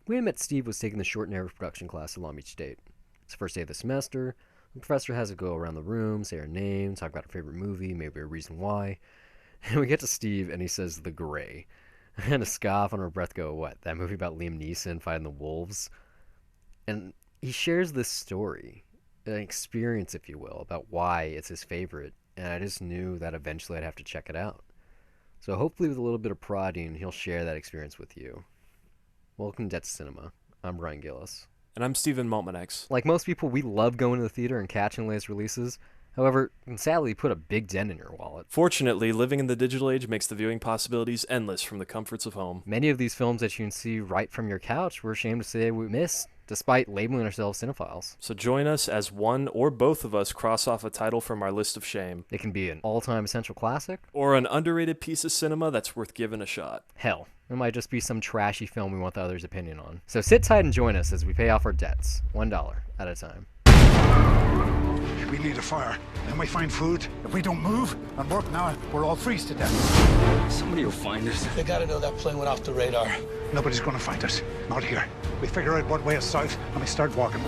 We met Steve was taking the short narrative production class at Long Beach State. It's the first day of the semester. The professor has us go around the room, say our name, talk about our favorite movie, maybe a reason why. And we get to Steve, and he says The Gray. And a scoff on our breath go, what, that movie about Liam Neeson fighting the wolves? And he shares this story, an experience, if you will, about why it's his favorite. And I just knew that eventually I'd have to check it out. So hopefully with a little bit of prodding, he'll share that experience with you. Welcome to Dead Cinema. I'm Brian Gillis. And I'm Steven Maltmanex. Like most people, we love going to the theater and catching the latest releases. However, it can sadly put a big dent in your wallet. Fortunately, living in the digital age makes the viewing possibilities endless from the comforts of home. Many of these films that you can see right from your couch, we're ashamed to say we missed, despite labeling ourselves cinephiles. So join us as one or both of us cross off a title from our list of shame. It can be an all-time essential classic, or an underrated piece of cinema that's worth giving a shot. Hell, it might just be some trashy film we want the other's opinion on. So sit tight and join us as we pay off our debts, $1 at a time. We need a fire. Then we find food. If we don't move and work now, we'll all freeze to death. Somebody will find us. They gotta know that plane went off the radar. Nobody's gonna find us. Not here. We figure out what way is south and we start walking.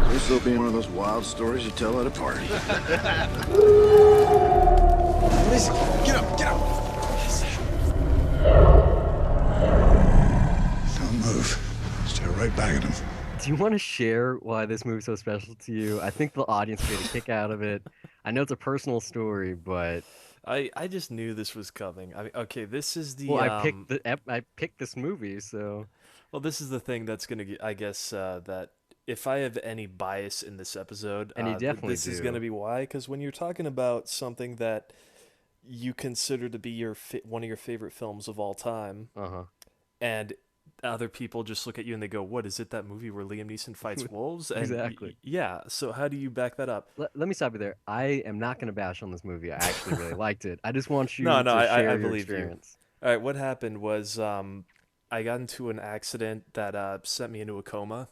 This will be one of those wild stories you tell at a party. What is it? Get up, get up. Don't move. Stare right back at him. Do you want to share why this movie's so special to you? I think the audience will get a kick out of it. I know it's a personal story, but I just knew this was coming. I mean, okay, this is the well, I picked this movie, so well, this is the thing that's gonna get, I guess that if I have any bias in this episode, and you definitely this is gonna be why. Because when you're talking about something that you consider to be one of your favorite films of all time, and other people just look at you and they go, what is it, that movie where Liam Neeson fights wolves? And exactly. Yeah, so how do you back that up? Let me stop you there. I am not going to bash on this movie. I actually really liked it. I just want you no, to share I your believe experience. You. All right, what happened was I got into an accident that sent me into a coma,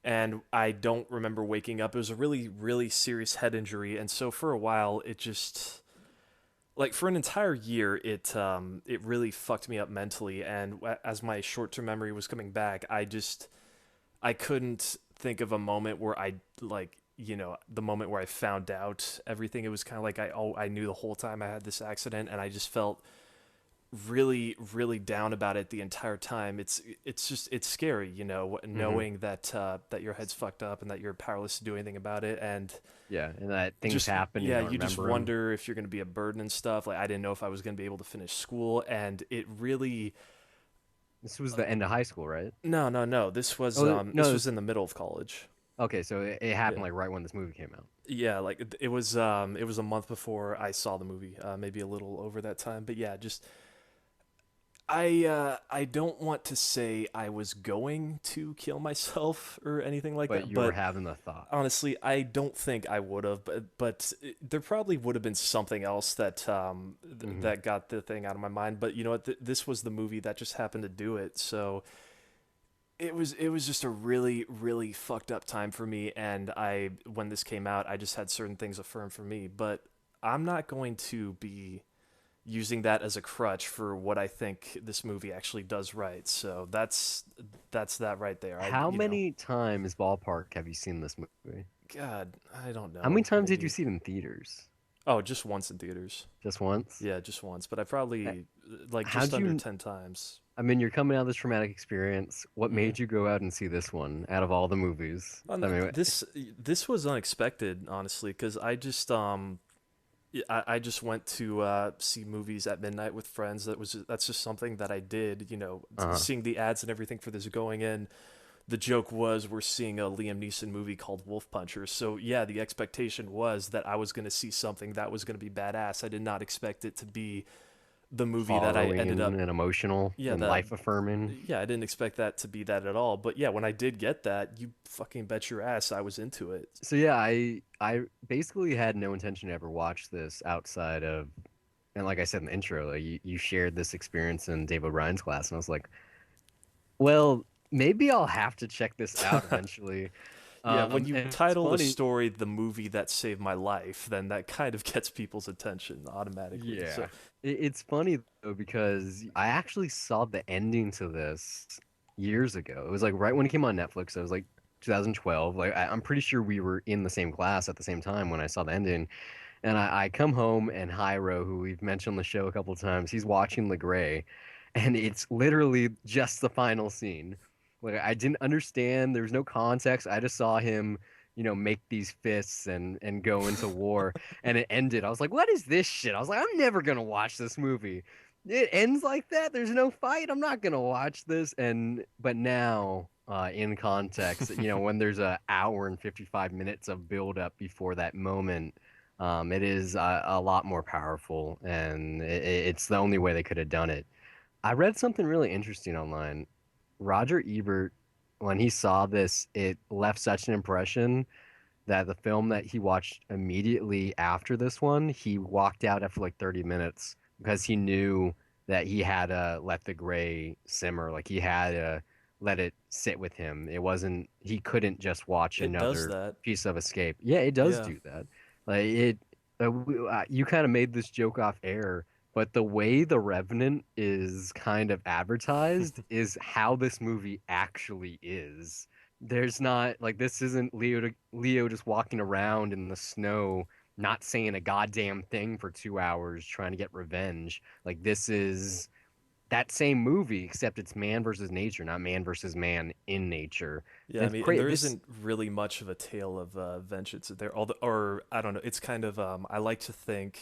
and I don't remember waking up. It was a really, really serious head injury, and so for a while, it just... like for an entire year, it really fucked me up mentally, and as my short-term memory was coming back, I couldn't think of a moment where the moment where I found out everything. It was kind of like I knew the whole time I had this accident, and I just felt really, really down about it the entire time. It's scary, knowing that your head's fucked up and that you're powerless to do anything about it, and and that things happen. Yeah, you just wonder if you're going to be a burden and stuff. Like I didn't know if I was going to be able to finish school, and it really. This was the end of high school, right? No. This was this was in the middle of college. Okay, so it happened like right when this movie came out. Yeah, like it was a month before I saw the movie, maybe a little over that time, but yeah, just. I don't want to say I was going to kill myself or anything like that. But you were having the thought. Honestly, I don't think I would have, but there probably would have been something else that that got the thing out of my mind. But you know what? This was the movie that just happened to do it. So it was just a really, really fucked up time for me. And when this came out, I just had certain things affirmed for me. But I'm not going to be using that as a crutch for what I think this movie actually does right. So that's that right there. How many times, ballpark, have you seen this movie? God, I don't know. How many times did you see it in theaters? Oh, just once in theaters. Just once? Yeah, just once. But I probably just under 10 times. I mean, you're coming out of this traumatic experience. What made you go out and see this one out of all the movies? Oh, no, this was unexpected, honestly, because I just I just went to see movies at midnight with friends. That's just something that I did. Seeing the ads and everything for this going in. The joke was we're seeing a Liam Neeson movie called Wolf Punchers. So yeah, the expectation was that I was going to see something that was going to be badass. I did not expect it to be the movie that I ended up and emotional, and life affirming. Yeah, I didn't expect that to be that at all. But yeah, when I did get that, you fucking bet your ass I was into it. So yeah, I basically had no intention to ever watch this outside of, and like I said in the intro, you shared this experience in Dave O'Brien's class, and I was like, well, maybe I'll have to check this out eventually. Yeah, when you title a story "The Movie That Saved My Life," then that kind of gets people's attention automatically. Yeah, it's funny though because I actually saw the ending to this years ago. It was like right when it came on Netflix. So it was like 2012. Like I'm pretty sure we were in the same class at the same time when I saw the ending. And I come home and Hyro, who we've mentioned on the show a couple of times, he's watching Legray, and it's literally just the final scene. Like I didn't understand. There was no context. I just saw him, make these fists and go into war, and it ended. I was like, what is this shit? I was like, I'm never gonna watch this movie. It ends like that. There's no fight. I'm not gonna watch this. But now, in context, when there's a hour and 55 minutes of build up before that moment. It is a lot more powerful, and it's the only way they could have done it. I read something really interesting online. Roger Ebert, when he saw this, it left such an impression that the film that he watched immediately after this one, he walked out after like 30 minutes because he knew that he had to let the gray simmer. Like he had to let it sit with him. He couldn't just watch It does another that. piece of escape. Yeah, it does Yeah. do that. Like you kind of made this joke off air, but the way The Revenant is kind of advertised is how this movie actually is. There's not like this isn't Leo just walking around in the snow, not saying a goddamn thing for 2 hours trying to get revenge. Like this is that same movie, except it's man versus nature, not man versus man in nature. Yeah, And I it's mean, and crazy. there This isn't really much of a tale of vengeance there. Or I don't know. It's kind of I like to think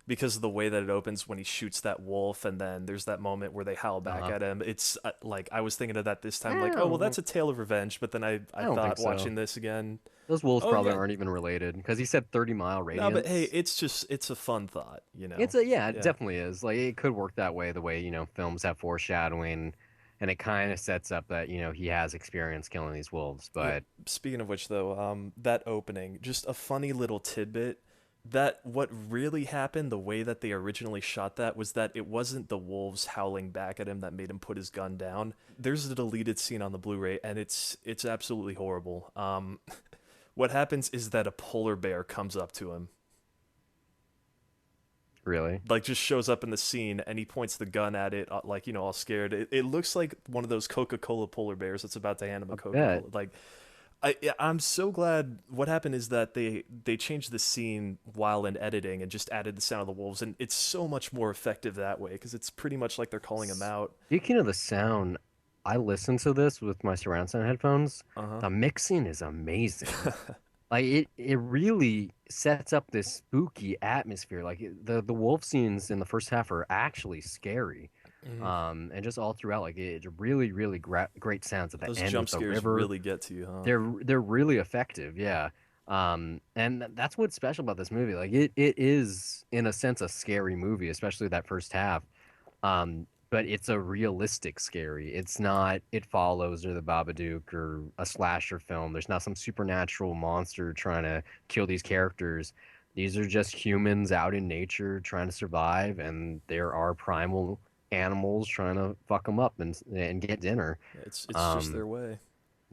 because of the way that it opens when he shoots that wolf, and then there's that moment where they howl back uh, at him. It's like I was thinking of that this time, like, oh well, I that's a tale of revenge. But then I I don't think thought so. watching this again, Those wolves oh probably yeah, aren't even related because he said 30-mile no, but hey, radius. it's a fun thought, Yeah, it Yeah. definitely is. Like it could work that way, the way, films have foreshadowing and it kind of sets up that, he has experience killing these wolves. Yeah. But Speaking of which, though, that opening, just a funny little tidbit. That what really happened, the way that they originally shot that, was that it wasn't the wolves howling back at him that made him put his gun down. There's a deleted scene on the Blu-ray, and it's absolutely horrible. What happens is that a polar bear comes up to him, really, like just shows up in the scene, and he points the gun at it, like all scared. It looks like one of those Coca-Cola polar bears that's about to hand him a I bet. Coca-Cola. Like I'm so glad. What happened is that they changed the scene while in editing and just added the sound of the wolves, and it's so much more effective that way because it's pretty much like they're calling him out. Speaking of the sound, I listened to this with my surround sound headphones. Uh The mixing is amazing. Like it really sets up this spooky atmosphere. Like the wolf scenes in the first half are actually scary. huh. And just all throughout, like it's really, really great sounds at the Those end jump with the scares river. really get to you, huh? They're really effective, yeah. And that's what's special about this movie. Like it is in a sense a scary movie, especially that first half. But it's a realistic scary. It's not It Follows or The Babadook or a slasher film. There's not some supernatural monster trying to kill these characters. These are just humans out in nature trying to survive, and there are primal animals trying to fuck them up and get dinner. It's just Um, their way.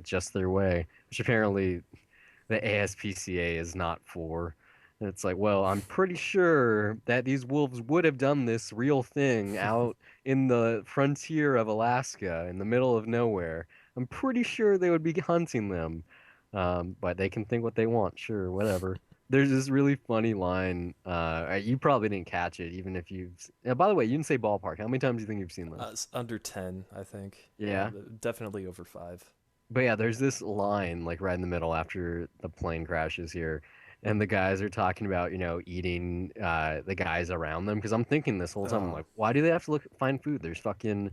just their way, which apparently the ASPCA is not for. And it's like, well, I'm pretty sure that these wolves would have done this real thing out in the frontier of Alaska, in the middle of nowhere. I'm pretty sure they would be hunting them. But they can think what they want, sure, whatever. There's this really funny line. You probably didn't catch it, even if you've. By the way, you didn't say ballpark. How many times do you think you've seen this? It's under 10, I think. Yeah. Definitely over 5. But yeah, there's this line like right in the middle after the plane crashes here, and the guys are talking about, eating the guys around them. Because I'm thinking this whole time, I'm Oh, like, why do they have to find food? There's fucking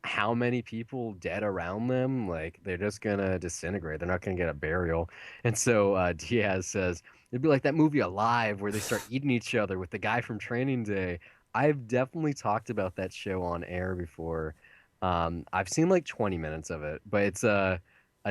how many people dead around them? Like they're just gonna disintegrate. They're not gonna get a burial. And so Diaz says it'd be like that movie Alive where they start eating each other with the guy from Training Day. I've definitely talked about that show on air before. I've seen like 20 minutes of it, but it's a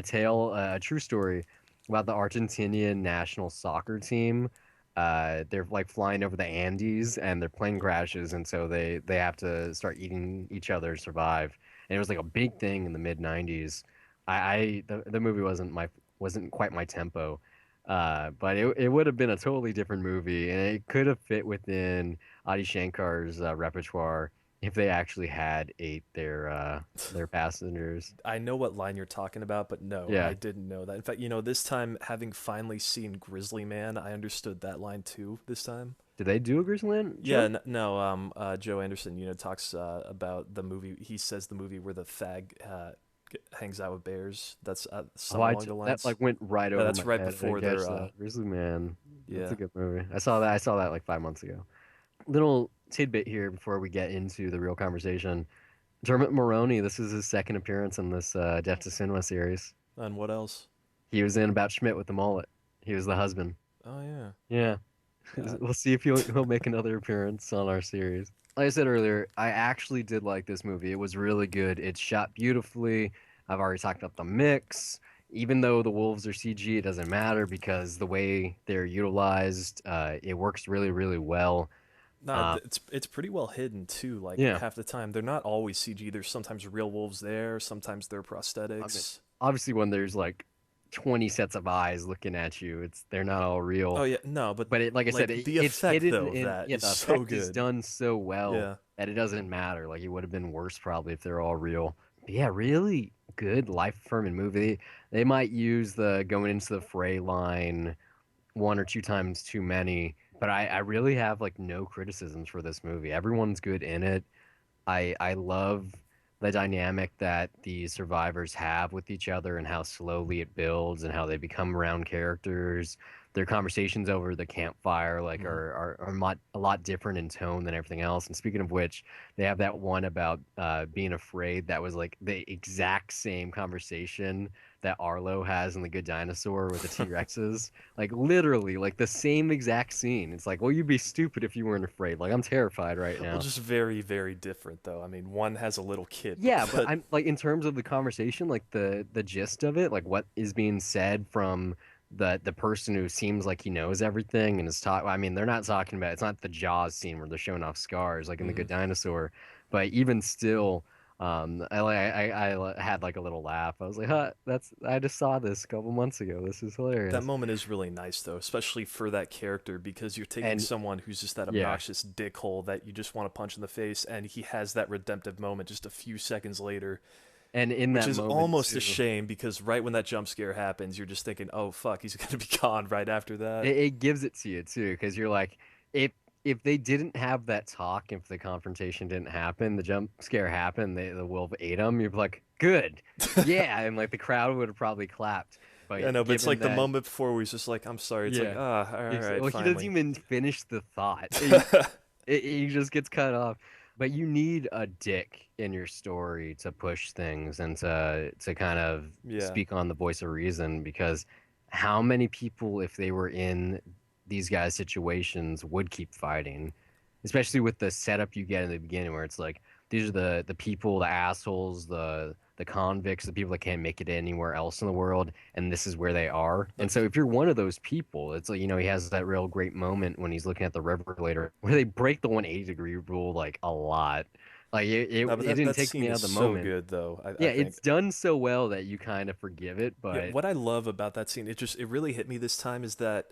tale, a true story about the Argentinian national soccer team. They're like flying over the Andes and their plane crashes, and so they have to start eating each other to survive. And it was like a big thing in the mid '90s. The movie wasn't quite my tempo, but it would have been a totally different movie, and it could have fit within Adi Shankar's repertoire. if they actually had ate their passengers. I know what line you're talking about, but no, Yeah. I didn't know that. In fact, this time, having finally seen Grizzly Man, I understood that line too this time. Did they do a Grizzlyland Yeah, joke? no, Joe Anderson, talks about the movie. He says the movie where the fag hangs out with bears. That's Oh, something along the that lines. like went right Yeah, over that's my right head. I didn't before catch their, that. Grizzly Man. That's yeah. a good movie. I saw that like 5 months ago. Little tidbit here before we get into the real conversation. Dermot Mulroney, this is his second appearance in this Death to Cinema series. And what else? He was in About Schmidt with the mullet. He was the husband. Oh yeah. Yeah. Yeah. We'll see if he'll make another appearance on our series. Like I said earlier, I actually did like this movie. It was really good. It's shot beautifully. I've already talked about the mix. Even though the wolves are CG, it doesn't matter because the way they're utilized, it works really, really well. No, Uh, it's pretty well hidden too. Like yeah. half the time, they're not always CG. There's sometimes real wolves there. Sometimes they're I mean, prosthetics. obviously, when there's like 20 sets of eyes looking at you, they're not all Oh real. yeah, no, but But like I said, like the it's effect hidden though of in that yeah, is the so effect is good. done so well Yeah. that it doesn't matter. Like it would have been worse probably if they're all real. But yeah, really good life affirming movie. They might use the going into the fray line one or two times too many, but I really have like no criticisms for this movie. Everyone's good in it. I love the dynamic that the survivors have with each other and how slowly it builds and how they become around characters. Their conversations over the campfire like Mhm. a lot different in tone than everything else. And speaking of which, they have that one about being afraid that was like the exact same conversation that Arlo has in The Good Dinosaur with the T-Rexes. Like literally, like the same exact scene. It's like, well, you'd be stupid if you weren't afraid. Like I'm terrified right Well, now. just very, very different though. I mean, one has a little kid, Yeah, but but I'm like in terms of the conversation, like the gist of it, like what is being said from the person who seems like he knows everything and is talk. I mean, they're not talking about. It's not the Jaws scene where they're showing off scars like in The Mhm. Good Dinosaur, but even still, I had like a little laugh. I was like, huh, I just saw this a couple months ago. This is That hilarious. moment is really nice though, especially for that character because you're taking And someone who's just that yeah, obnoxious dickhole that you just want to punch in the face, and he has that redemptive moment just a few seconds later, and in which that is moment almost a too. shame because right when that jump scare happens, you're just thinking, "Oh fuck, he's gonna be gone right after that." It gives it to you too, because you're like, if if they didn't have that talk, if the confrontation didn't happen, the jump scare happened, the wolf ate him, you'd be like, good, yeah, and like the crowd would have probably clapped. Yeah, But no, but it's given like the that, moment before where he's just like, "I'm sorry." It's like, yeah, ah, all right, well, he doesn't finally. even finish the thought. He just gets cut off. But you need a dick in your story to push things and to kind of Yeah. speak on the voice of reason because how many people, if they were in these guys' situations, would keep fighting? Especially with the setup you get in the beginning where it's like these are the people, the assholes, the convicts, the people that can't make it anywhere else in the world, and this is where they are. And so if you're one of those people, it's like, he has that real great moment when he's looking at the river later where they break the 180-degree rule like a lot. Like No, but it didn't that take scene me out is of the so moment. good though. I Yeah, think. it's done so well that you kind of forgive it, Yeah, but what I love about that scene, it really hit me this time is that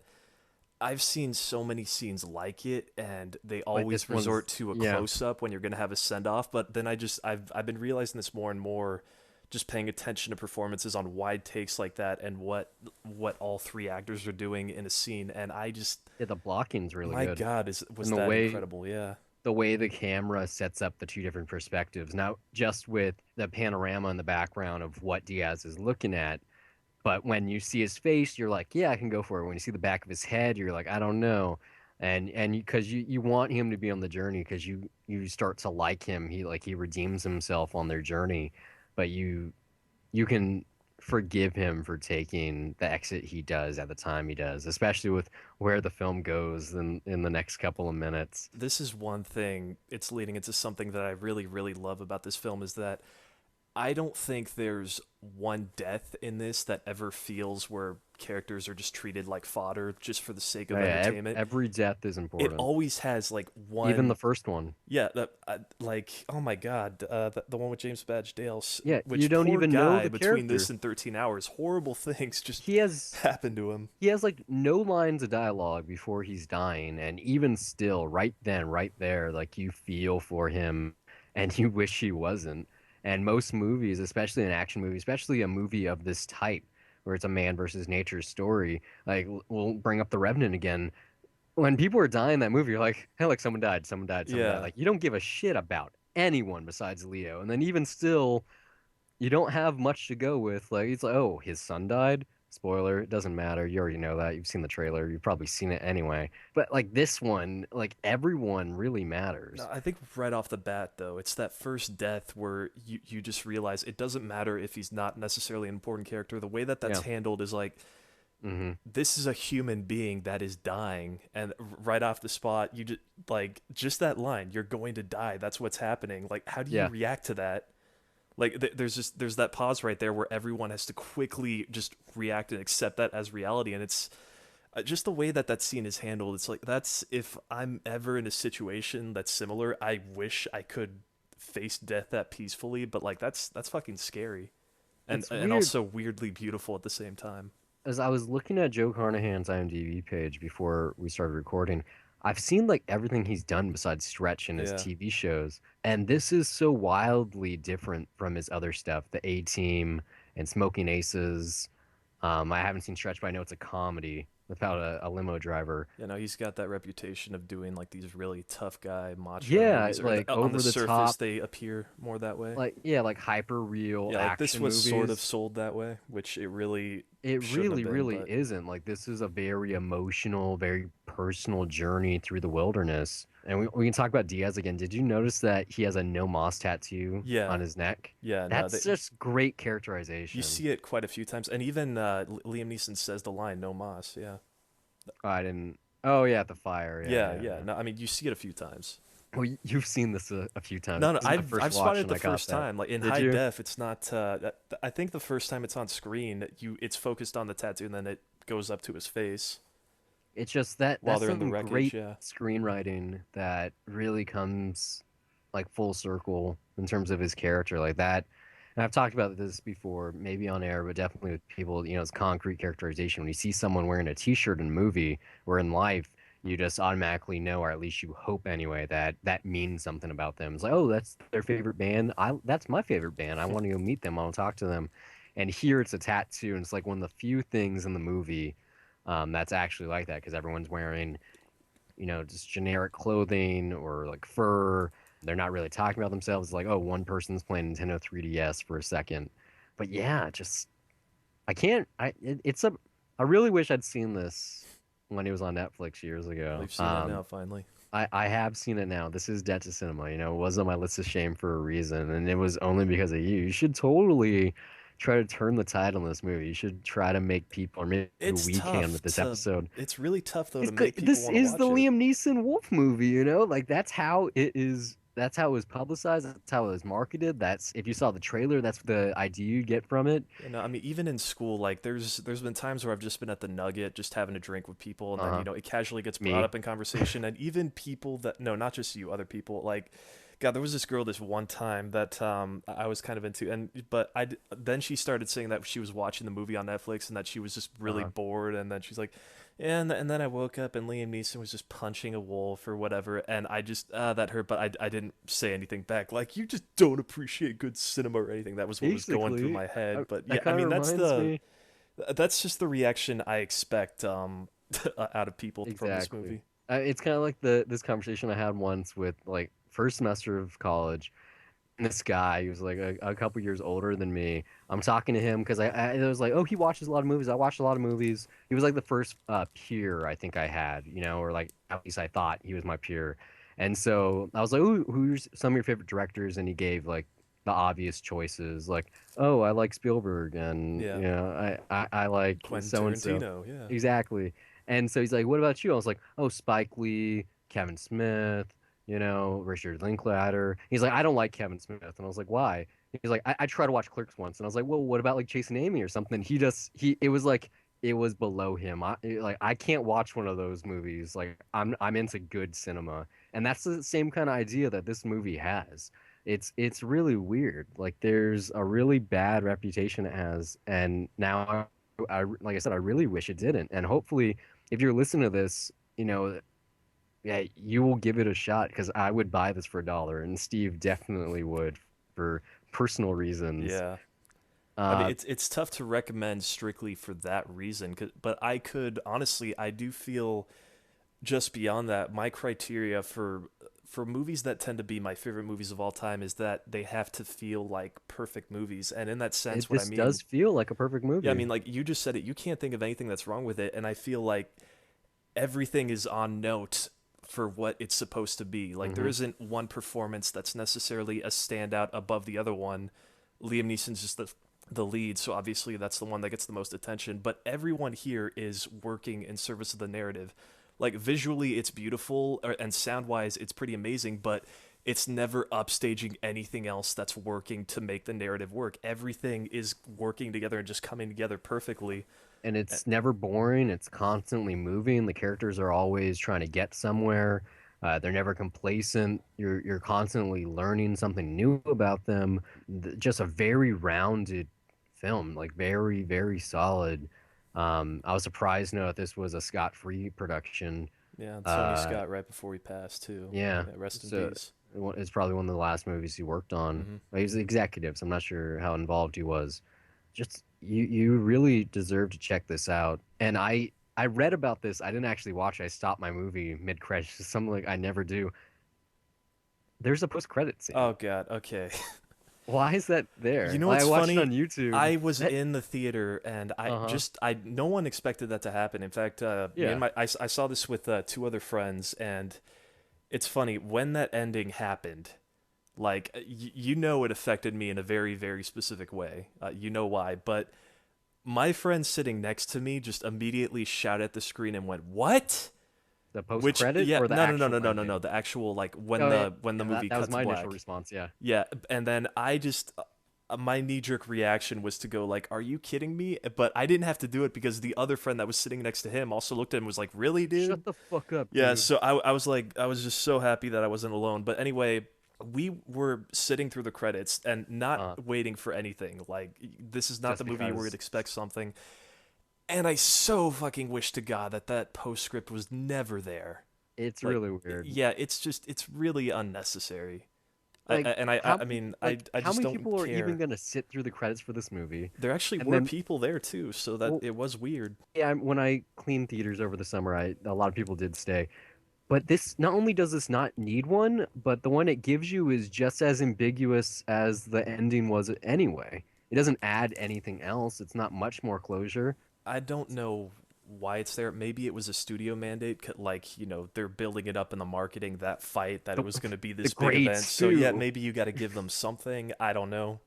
I've seen so many scenes like it, and they this always one's resort to a yeah. close up when you're gonna have a send off. But then I've been realizing this more and more, just paying attention to performances on wide takes like that, and what all three actors are doing in a scene. And I just, Yeah, the blocking's really my good. God, is was And that incredible? Yeah. the way the camera sets up the two different perspectives. Not just with the panorama in the background of what Diaz is looking at, but when you see his face, you're like, yeah, I can go for it. When you see the back of his head, you're like, I don't know. And because you want him to be on the journey because you start to like him. He redeems himself on their journey, but you can forgive him for taking the exit he does at the time he does, especially with where the film goes in the next couple of minutes. This is one thing. It's leading into something that I really, really love about this film is that I don't think there's one death in this that ever feels where characters are just treated like fodder just for the sake Oh, of yeah, entertainment. every death is It important. always has like Even the one, first one. yeah, like oh my god, the one with James Badge Dale, Yeah, you which don't poor even know guy the between character. this and 13 Hours, horrible things just He has happen to him. he has like no lines of dialogue before he's dying, and even still, right then, right there, like you feel for him and you wish he wasn't. And most movies, especially an action movie, especially a movie of this type, where it's a man versus nature story, like we'll bring up The Revenant again. When people are dying in that movie, you're like, hey, like someone died, someone died, someone died. Yeah. Like you don't give a shit about anyone besides Leo. And then even still, you don't have much to go with. Like it's like, oh, his son died. Spoiler, it doesn't matter. You already know that. You've seen the trailer. You've probably seen it anyway. But like this one, like everyone really No, matters. I think right off the bat, though, it's that first death where you just realize it doesn't matter if he's not necessarily an important character. The way that that's Yeah. handled is like, Hmm. this is a human being that is dying, and right off the spot, you just like just that line, "You're going to die." That's what's happening. Like, how do you Yeah. react to that? Like, there's that pause right there where everyone has to quickly just react and accept that as reality, and it's just the way that that scene is handled. It's like that's if I'm ever in a situation that's similar, I wish I could face death that peacefully, but like that's fucking scary, It's and weird. also weirdly beautiful at the same time. As I was looking at Joe Carnahan's IMDb page before we started recording, I've seen like everything he's done besides Stretch in his Yeah. TV shows, and this is so wildly different from his other stuff, The A Team and Smoking Aces. I haven't seen Stretch, but I know it's a comedy about a limo driver. You know, he's got that reputation of doing like these really tough guy macho Yeah, movies, or like on the over the surface top, they appear more that way. like yeah, like hyper real Yeah, like this action was sort of movies. sold that way, which it really It shouldn't have really, been, really but isn't. Like, this is a very emotional, very personal journey through the wilderness. And we can talk about Diaz again. Did you notice that he has a no moss tattoo yeah, on his neck? yeah, no, That's just great you characterization. see it quite a few times, and even Liam Neeson says the line "No Moss." Yeah, I didn't. Oh, yeah, at the fire. Yeah, yeah, yeah, yeah. yeah. No, I mean you see it a few times. Well, you've seen this a few times. No, no, This is my I've first I've watch, spotted it and the I got first that. time. Like in Did high you? def, it's not. I think the first time it's on screen, it's focused on the tattoo, and then it goes up to his face It's just that while that's they're in the some wreckage. great Yeah. screenwriting that really comes like full circle in terms of his character like that. And I've talked about this before, maybe on air, but definitely with people, it's concrete characterization. When you see someone wearing a t-shirt in a movie or in life, you just automatically know, or at least you hope anyway, that that means something about them. It's like, oh, that's their favorite band. That's my favorite band. I want to go meet them. I want to talk to them. And here it's a tattoo, and it's like one of the few things in the movie that's actually like that because everyone's wearing, just generic clothing or like fur. They're not really talking about themselves. It's like, oh, one person's playing Nintendo 3DS for a second. But yeah, just I can't. It's a. I really wish I'd seen this when it was on Netflix years Well, ago. you've seen it now, finally. I have seen it now. This is debt to cinema. It was on my list of shame for a reason, and it was only because of you. You should totally try to turn the tide on this movie. You should try to make people, or maybe It's we can tough with this to. episode. It's really tough though It's to make good. people This want to is the watch it. Liam Neeson Wolf movie, Like that's how it is. That's how it was publicized. That's how it was marketed. That's if you saw the trailer, that's the idea you get from it. You know, I mean, even in school, like there's been times where I've just been at the Nugget, just having a drink with people, and then Uh-huh. it casually gets brought Me. up in conversation, and even people that no, not just you, other people, like. God, there was this girl this one time that I was kind of into, but then she started saying that she was watching the movie on Netflix and that she was just really Uh-huh. bored, and then she's like, yeah, and then I woke up and Liam Neeson was just punching a wolf or whatever, and I just that hurt, but I didn't say anything back. Like you just don't appreciate good cinema or anything. That was what was going through Basically, my head. But yeah, that I kind mean of reminds me. that's just the reaction I expect out of people from this Exactly. movie. It's kind of like this conversation I had once with like first semester of college. And this guy, he was like a couple years older than me. I'm talking to him because I was like, oh, he watches a lot of movies. I watched a lot of movies. He was like the first peer I think I had, or like at least I thought he was my peer. And so I was like, oh, who's some of your favorite directors? And he gave like the obvious choices, like, oh, I like Spielberg, and Yeah, I like Quentin so and so. Tarantino. Yeah. Exactly. And so he's like, what about you? I was like, oh, Spike Lee, Kevin Smith, Richard Linklater. He's like, I don't like Kevin Smith. And I was like, why? He's like, I tried to watch Clerks once. And I was like, well, what about like Chasing Amy or something? It was like, it was below him. I can't watch one of those movies. Like I'm into good cinema. And that's the same kind of idea that this movie has. It's really weird. Like there's a really bad reputation it has. And now like I said, I really wish it didn't. And hopefully if you're listening to this, Yeah, you will give it a shot because I would buy this for $1, and Steve definitely would for personal reasons. Yeah. I mean, Uh, it's tough to recommend strictly for that reason, but I could honestly, I do feel just beyond that, my criteria for movies that tend to be my favorite movies of all time is that they have to feel like perfect movies. And in that sense, what I this mean, does feel like a perfect yeah, I movie. mean, like you just said it, you can't think of anything that's wrong with it, and I feel like everything is on note for what it's supposed to be. Like there Hmm. isn't one performance that's necessarily a standout above the other one. Liam Neeson's just the lead, so obviously that's the one that gets the most attention, but everyone here is working in service of the narrative. Like visually it's beautiful and sound-wise it's pretty amazing, but it's never upstaging anything else that's working to make the narrative work. Everything is working together and just coming together perfectly. And it's never boring. It's constantly moving. The characters are always trying to get somewhere. They're never complacent. You're constantly learning something new about them. Just a very rounded film, like very, very solid. I was surprised to know that this was a Scott-free production. Yeah, Tony Uh, Scott right before he passed too. yeah, Yeah, rest in so peace. it's probably one of the last movies he worked on. Hmm. He was the executive, so I'm not sure how involved he was. Just you really deserve to check this out. And I read about this. I didn't actually watch it. I stopped my movie mid credits. Something like I never do. There's a post credit scene. Oh God. Okay. Why is that there? You know I what's watched it funny? on YouTube. I was That, in the theater and uh-huh. I no one expected that to happen. In fact, me and Yeah. I saw this with two other friends, and it's funny when that ending happened. Like you know, it affected me in a very very specific way. You know why? But my friend sitting next to me just immediately shouted at the screen and went, "What?" The post Which credit yeah, or the no no no actual no no no ending? no the actual like Oh yeah, when the yeah. That, movie that was cut to my initial black. response. Yeah. Yeah, and then I just my knee jerk reaction was to go like, "Are you kidding me?" But I didn't have to do it because the other friend that was sitting next to him also looked at him and was like, "Really, dude?" Shut the fuck up, Yeah, dude. so I was like, I was just so happy that I wasn't alone. But anyway, we were sitting through the credits and Uh, not waiting for anything. Like this is not just the movie where because you'd expect something. And I so fucking wish to God that that postscript was never there. it's Like, really weird. yeah, it's just it's really unnecessary. Like I mean, I how just many don't people are even care. gonna sit through the credits for this movie? There actually And were then, people there too, so that well, it was weird. yeah, when I cleaned theaters over the summer, a lot of people did stay. But this not only does this not need one, but the one it gives you is just as ambiguous as the ending was anyway. It doesn't add anything else. It's not much more closure. I don't know why it's there. Maybe it was a studio mandate, like they're building it up in the marketing that fight that it The, was going to be the this big event. grades So yeah, too. maybe you got to give them something. I don't know.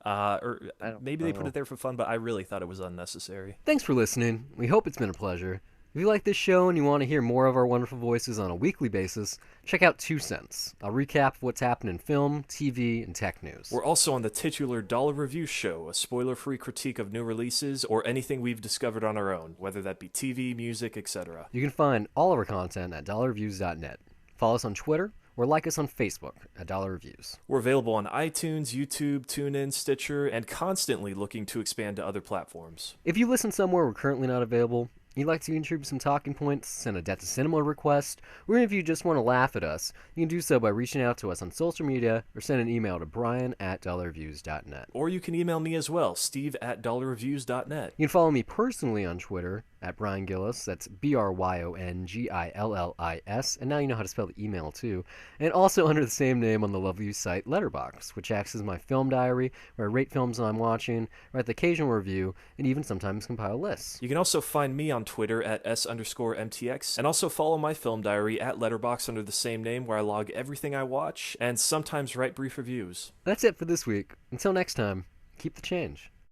Or I don't maybe they put know. it there for fun, but I really thought it was unnecessary. Thanks for listening. We hope it's been a pleasure. If you like this show and you want to hear more of our wonderful voices on a weekly basis, check out 2 Cents. I'll recap what's happened in film, TV, and tech news. We're also on the titular Dollar Review Show, a spoiler-free critique of new releases or anything we've discovered on our own, whether that be TV, music, etc. You can find all of our content at dollarreviews.net. Follow us on Twitter or like us on Facebook at Dollar Reviews. We're available on iTunes, YouTube, TuneIn, Stitcher, and constantly looking to expand to other platforms. If you listen somewhere we're currently not available, you'd like to contribute some talking points, send a Debt to Cinema request, or if you just want to laugh at us, you can do so by reaching out to us on social media or send an email to brian@dollarreviews.net. Or you can email me as well, steve@dollarreviews.net. You can follow me personally on Twitter at Brian Gillis. That's BryonGillis. And now you know how to spell the email too. And also under the same name on the lovely site Letterboxd, which acts as my film diary, where I rate films I'm watching, write the occasional review, and even sometimes compile lists. You can also find me on Twitter at s_mtx, and also follow my film diary at Letterboxd under the same name, where I log everything I watch and sometimes write brief reviews. That's it for this week. Until next time, keep the change.